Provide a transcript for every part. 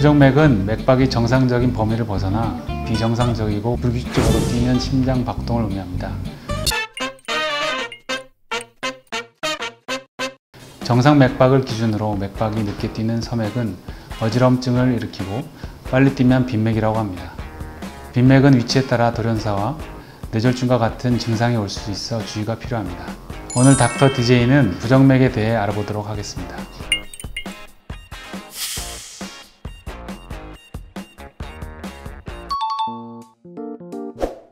부정맥은 맥박이 정상적인 범위를 벗어나 비정상적이고 불규칙적으로 뛰는 심장 박동을 의미합니다. 정상 맥박을 기준으로 맥박이 늦게 뛰는 서맥은 어지럼증을 일으키고 빨리 뛰면 빈맥이라고 합니다. 빈맥은 위치에 따라 돌연사와 뇌졸중과 같은 증상이 올 수 있어 주의가 필요합니다. 오늘 닥터 DJ는 부정맥에 대해 알아보도록 하겠습니다.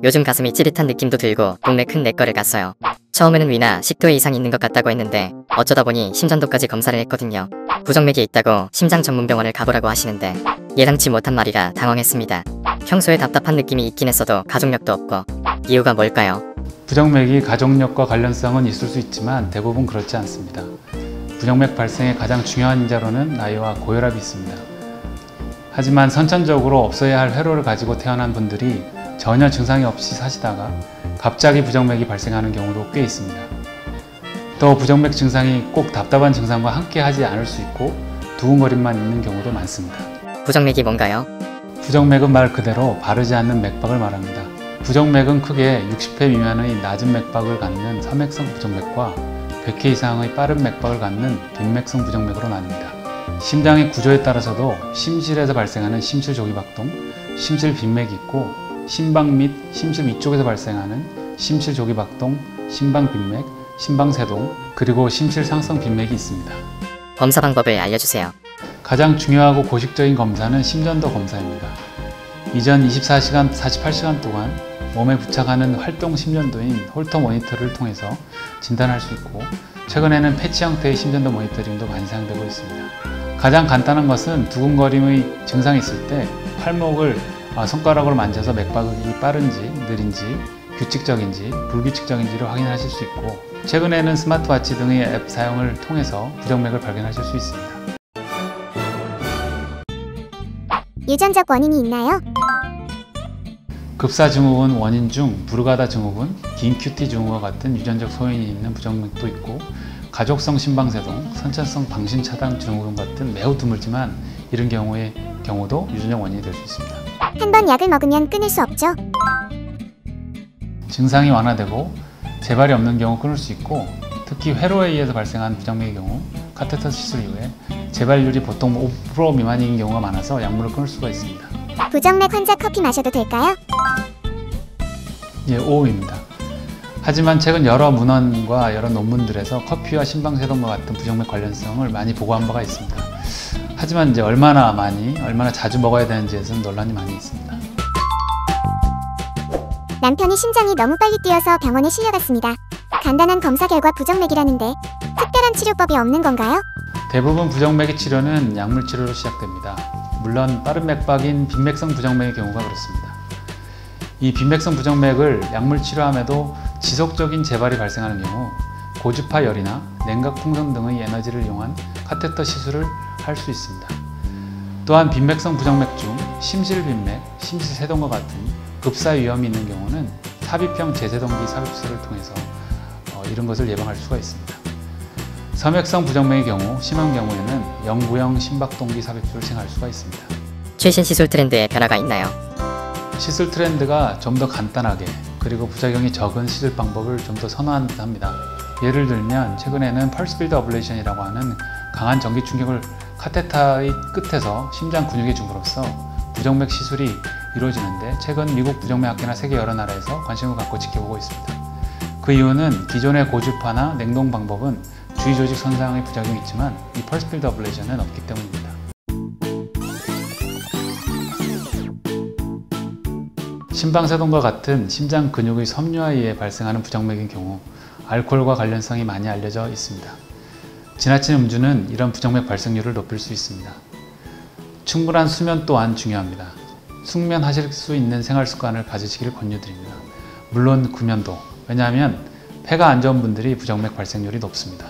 요즘 가슴이 찌릿한 느낌도 들고 동네 큰 내과를 갔어요. 처음에는 위나 10도의 이상 있는 것 같다고 했는데 어쩌다 보니 심전도까지 검사를 했거든요. 부정맥이 있다고 심장 전문 병원을 가보라고 하시는데 예상치 못한 말이라 당황했습니다. 평소에 답답한 느낌이 있긴 했어도 가족력도 없고 이유가 뭘까요? 부정맥이 가족력과 관련성은 있을 수 있지만 대부분 그렇지 않습니다. 부정맥 발생의 가장 중요한 인자로는 나이와 고혈압이 있습니다. 하지만 선천적으로 없어야 할 회로를 가지고 태어난 분들이 전혀 증상이 없이 사시다가 갑자기 부정맥이 발생하는 경우도 꽤 있습니다. 또 부정맥 증상이 꼭 답답한 증상과 함께 하지 않을 수 있고 두근거림만 있는 경우도 많습니다. 부정맥이 뭔가요? 부정맥은 말 그대로 바르지 않는 맥박을 말합니다. 부정맥은 크게 60회 미만의 낮은 맥박을 갖는 서맥성 부정맥과 100회 이상의 빠른 맥박을 갖는 빈맥성 부정맥으로 나뉩니다. 심장의 구조에 따라서도 심실에서 발생하는 심실 조기박동, 심실 빈맥이 있고 심방 및 심실 위쪽에서 발생하는 심실 조기박동, 심방 빈맥, 심방 세동, 그리고 심실 상성 빈맥이 있습니다. 검사 방법을 알려주세요. 가장 중요하고 고식적인 검사는 심전도 검사입니다. 이전 24시간, 48시간 동안 몸에 부착하는 활동 심전도인 홀터 모니터를 통해서 진단할 수 있고 최근에는 패치 형태의 심전도 모니터링도 많이 사용되고 있습니다. 가장 간단한 것은 두근거림의 증상이 있을 때 팔목을 손가락으로 만져서 맥박이 빠른지 느린지 규칙적인지 불규칙적인지를 확인하실 수 있고 최근에는 스마트워치 등의 앱 사용을 통해서 부정맥을 발견하실 수 있습니다. 유전적 원인이 있나요? 급사 증후군 원인 중 브루가다 증후군, 긴 큐티 증후군과 같은 유전적 소인이 있는 부정맥도 있고 가족성 심방세동, 선천성 방신차단 증후군 같은 매우 드물지만 이런 경우도 유전적 원인이 될 수 있습니다. 한 번 약을 먹으면 끊을 수 없죠? 증상이 완화되고 재발이 없는 경우 끊을 수 있고 특히 회로에 의해서 발생한 부정맥의 경우 카테터 시술 이후에 재발률이 보통 5% 미만인 경우가 많아서 약물을 끊을 수가 있습니다. 부정맥 환자 커피 마셔도 될까요? 예, 오입니다. 하지만 최근 여러 문헌과 여러 논문들에서 커피와 심방세동과 같은 부정맥 관련성을 많이 보고한 바가 있습니다. 하지만 이제 얼마나 자주 먹어야 되는지에서는 논란이 많이 있습니다. 남편이 심장이 너무 빨리 뛰어서 병원에 실려갔습니다. 간단한 검사 결과 부정맥이라는데 특별한 치료법이 없는 건가요? 대부분 부정맥의 치료는 약물 치료로 시작됩니다. 물론 빠른 맥박인 빈맥성 부정맥의 경우가 그렇습니다. 이 빈맥성 부정맥을 약물 치료함에도 지속적인 재발이 발생하는 경우 고주파 열이나 냉각 풍선 등의 에너지를 이용한 카테터 시술을 할 수 있습니다. 또한 빈맥성 부정맥 중 심실 빈맥, 심실 세동과 같은 급사 위험이 있는 경우는 삽입형 제세동기 삽입술을 통해서 이런 것을 예방할 수가 있습니다. 서맥성 부정맥의 경우 심한 경우에는 영구형 심박동기 삽입술을 시행할 수가 있습니다. 최신 시술 트렌드에 변화가 있나요? 시술 트렌드가 좀 더 간단하게 그리고 부작용이 적은 시술 방법을 좀 더 선호하는 듯 합니다. 예를 들면 최근에는 펄스 필드 어블레이션이라고 하는 강한 전기 충격을 카테터의 끝에서 심장 근육에 줌으로써 부정맥 시술이 이루어지는데 최근 미국 부정맥학회나 세계 여러 나라에서 관심을 갖고 지켜보고 있습니다. 그 이유는 기존의 고주파나 냉동 방법은 주위 조직 손상의 부작용이 있지만 이 펄스 필드 어블레이션은 없기 때문입니다. 심방세동과 같은 심장 근육의 섬유화에 의해 발생하는 부정맥인 경우 알코올과 관련성이 많이 알려져 있습니다. 지나친 음주는 이런 부정맥 발생률을 높일 수 있습니다. 충분한 수면 또한 중요합니다. 숙면하실 수 있는 생활 습관을 가지시기를 권유드립니다. 물론 구면도, 왜냐하면 폐가 안 좋은 분들이 부정맥 발생률이 높습니다.